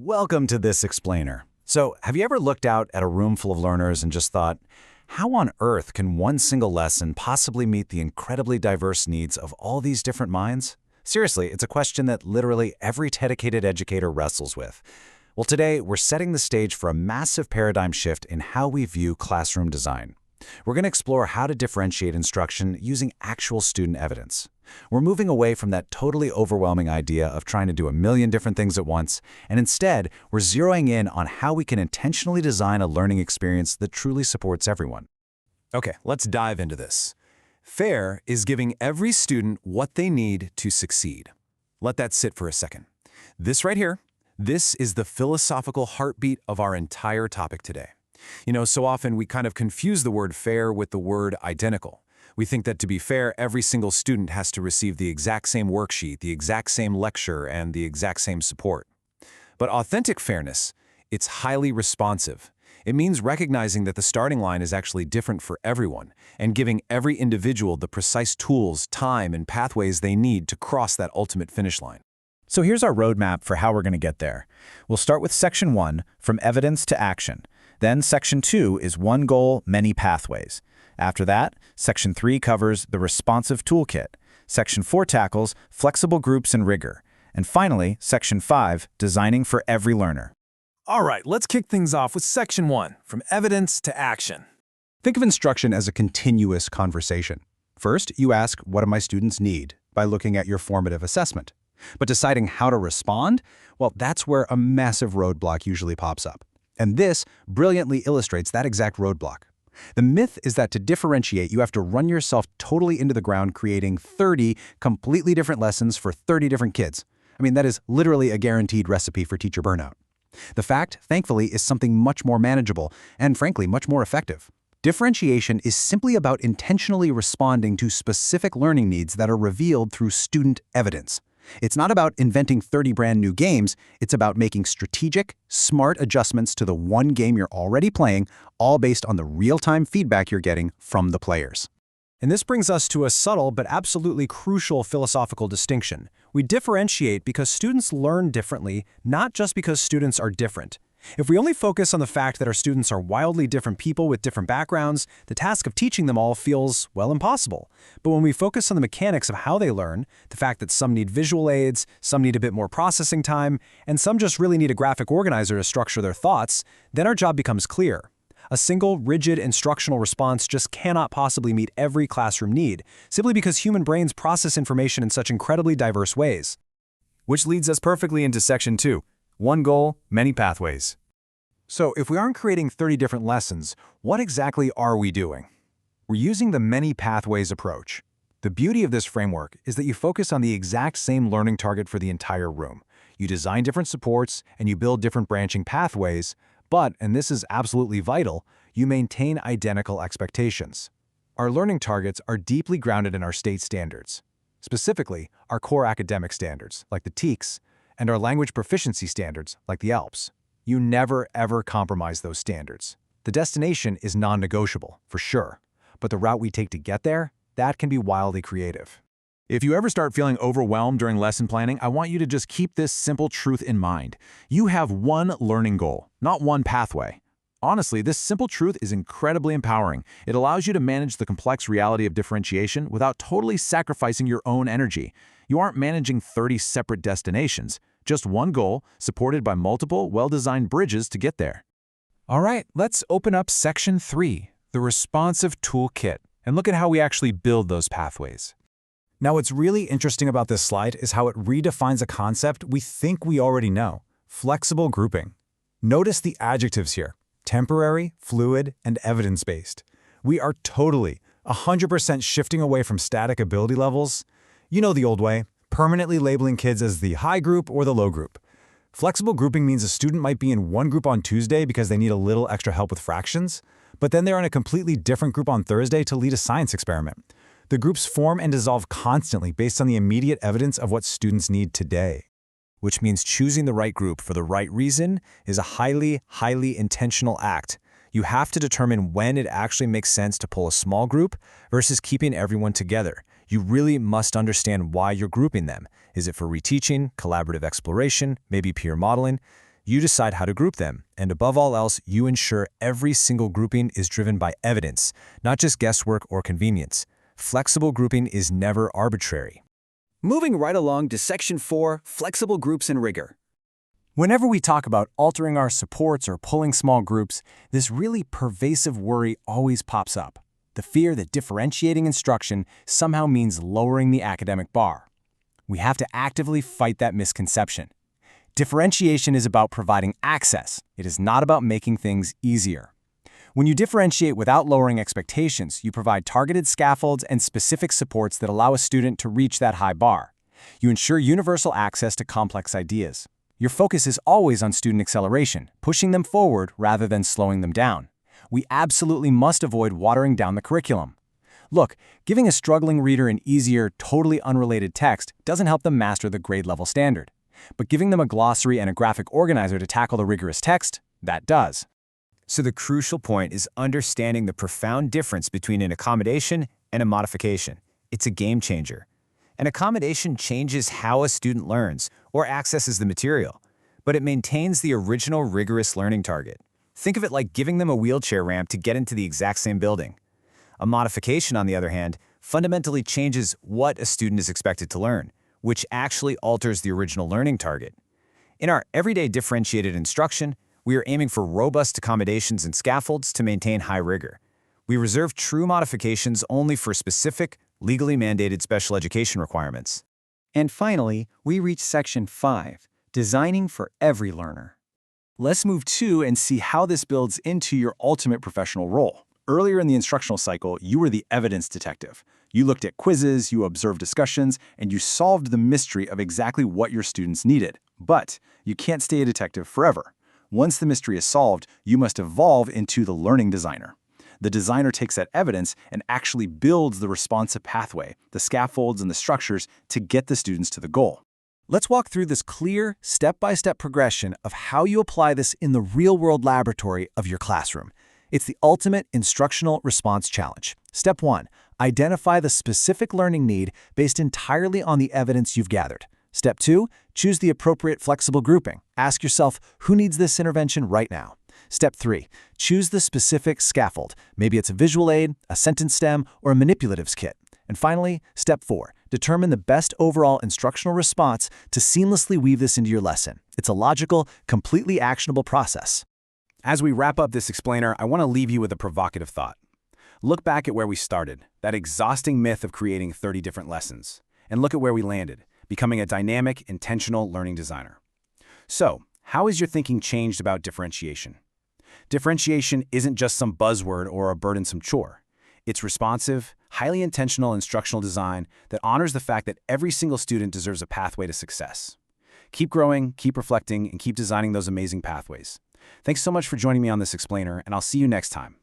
Welcome to This Explainer. So, have you ever looked out at a room full of learners and just thought, how on earth can one single lesson possibly meet the incredibly diverse needs of all these different minds? Seriously, it's a question that literally every dedicated educator wrestles with. Well, today, we're setting the stage for a massive paradigm shift in how we view classroom design. We're going to explore how to differentiate instruction using actual student evidence. We're moving away from that totally overwhelming idea of trying to do a million different things at once, and instead, we're zeroing in on how we can intentionally design a learning experience that truly supports everyone. Okay, let's dive into this. FAIR is giving every student what they need to succeed. Let that sit for a second. This right here, this is the philosophical heartbeat of our entire topic today. So often we kind of confuse the word fair with the word identical. We think that to be fair, every single student has to receive the exact same worksheet, the exact same lecture, and the exact same support. But authentic fairness, it's highly responsive. It means recognizing that the starting line is actually different for everyone and giving every individual the precise tools, time, and pathways they need to cross that ultimate finish line. So here's our roadmap for how we're going to get there. We'll start with Section 1, From Evidence to Action. Then Section 2 is One Goal, Many Pathways. After that, Section 3 covers the Responsive Toolkit. Section 4 tackles Flexible Groups and Rigor. And finally, Section 5, Designing for Every Learner. All right, let's kick things off with Section 1, From Evidence to Action. Think of instruction as a continuous conversation. First, you ask, what do my students need, by looking at your formative assessment. But deciding how to respond, well, that's where a massive roadblock usually pops up. And this brilliantly illustrates that exact roadblock. The myth is that to differentiate, you have to run yourself totally into the ground creating 30 completely different lessons for 30 different kids. That is literally a guaranteed recipe for teacher burnout. The fact, thankfully, is something much more manageable and, frankly, much more effective. Differentiation is simply about intentionally responding to specific learning needs that are revealed through student evidence. It's not about inventing 30 brand new games, it's about making strategic, smart adjustments to the one game you're already playing, all based on the real-time feedback you're getting from the players. And this brings us to a subtle but absolutely crucial philosophical distinction. We differentiate because students learn differently, not just because students are different. If we only focus on the fact that our students are wildly different people with different backgrounds, the task of teaching them all feels, well, impossible. But when we focus on the mechanics of how they learn, the fact that some need visual aids, some need a bit more processing time, and some just really need a graphic organizer to structure their thoughts, then our job becomes clear. A single, rigid instructional response just cannot possibly meet every classroom need, simply because human brains process information in such incredibly diverse ways. Which leads us perfectly into Section 2, One Goal, Many Pathways. So if we aren't creating 30 different lessons, what exactly are we doing? We're using the many pathways approach. The beauty of this framework is that you focus on the exact same learning target for the entire room. You design different supports and you build different branching pathways, but, and this is absolutely vital, you maintain identical expectations. Our learning targets are deeply grounded in our state standards, specifically our core academic standards, like the TEKS, and our language proficiency standards, like the ALPS. You never, ever compromise those standards. The destination is non-negotiable, for sure, but the route we take to get there, that can be wildly creative. If you ever start feeling overwhelmed during lesson planning, I want you to just keep this simple truth in mind. You have one learning goal, not one pathway. Honestly, this simple truth is incredibly empowering. It allows you to manage the complex reality of differentiation without totally sacrificing your own energy. You aren't managing 30 separate destinations, just one goal supported by multiple, well-designed bridges to get there. All right, let's open up Section 3, the Responsive Toolkit, and look at how we actually build those pathways. Now, what's really interesting about this slide is how it redefines a concept we think we already know: flexible grouping. Notice the adjectives here: temporary, fluid, and evidence-based. We are totally, 100% shifting away from static ability levels. You know the old way, permanently labeling kids as the high group or the low group. Flexible grouping means a student might be in one group on Tuesday because they need a little extra help with fractions, but then they're in a completely different group on Thursday to lead a science experiment. The groups form and dissolve constantly based on the immediate evidence of what students need today. Which means choosing the right group for the right reason is a highly, highly intentional act. You have to determine when it actually makes sense to pull a small group versus keeping everyone together. You really must understand why you're grouping them. Is it for reteaching, collaborative exploration, maybe peer modeling? You decide how to group them, and above all else, you ensure every single grouping is driven by evidence, not just guesswork or convenience. Flexible grouping is never arbitrary. Moving right along to Section 4, Flexible Groups and Rigor. Whenever we talk about altering our supports or pulling small groups, this really pervasive worry always pops up. The fear that differentiating instruction somehow means lowering the academic bar. We have to actively fight that misconception. Differentiation is about providing access. It is not about making things easier. When you differentiate without lowering expectations, you provide targeted scaffolds and specific supports that allow a student to reach that high bar. You ensure universal access to complex ideas. Your focus is always on student acceleration, pushing them forward rather than slowing them down. We absolutely must avoid watering down the curriculum. Look, giving a struggling reader an easier, totally unrelated text doesn't help them master the grade-level standard. But giving them a glossary and a graphic organizer to tackle the rigorous text, that does. So the crucial point is understanding the profound difference between an accommodation and a modification. It's a game changer. An accommodation changes how a student learns or accesses the material, but it maintains the original rigorous learning target. Think of it like giving them a wheelchair ramp to get into the exact same building. A modification, on the other hand, fundamentally changes what a student is expected to learn, which actually alters the original learning target. In our everyday differentiated instruction, we are aiming for robust accommodations and scaffolds to maintain high rigor. We reserve true modifications only for specific, legally mandated special education requirements. And finally, we reach Section 5, Designing for Every Learner. Let's move to and see how this builds into your ultimate professional role. Earlier in the instructional cycle, you were the evidence detective. You looked at quizzes, you observed discussions, and you solved the mystery of exactly what your students needed. But you can't stay a detective forever. Once the mystery is solved, you must evolve into the learning designer. The designer takes that evidence and actually builds the responsive pathway, the scaffolds and the structures to get the students to the goal. Let's walk through this clear, step-by-step progression of how you apply this in the real-world laboratory of your classroom. It's the ultimate instructional response challenge. Step 1, identify the specific learning need based entirely on the evidence you've gathered. Step 2, choose the appropriate flexible grouping. Ask yourself, who needs this intervention right now? Step 3, choose the specific scaffold. Maybe it's a visual aid, a sentence stem, or a manipulatives kit. And finally, Step 4, determine the best overall instructional response to seamlessly weave this into your lesson. It's a logical, completely actionable process. As we wrap up this explainer, I want to leave you with a provocative thought. Look back at where we started, that exhausting myth of creating 30 different lessons, and look at where we landed, becoming a dynamic, intentional learning designer. So, how has your thinking changed about differentiation? Differentiation isn't just some buzzword or a burdensome chore. It's responsive, highly intentional instructional design that honors the fact that every single student deserves a pathway to success. Keep growing, keep reflecting, and keep designing those amazing pathways. Thanks so much for joining me on this explainer, and I'll see you next time.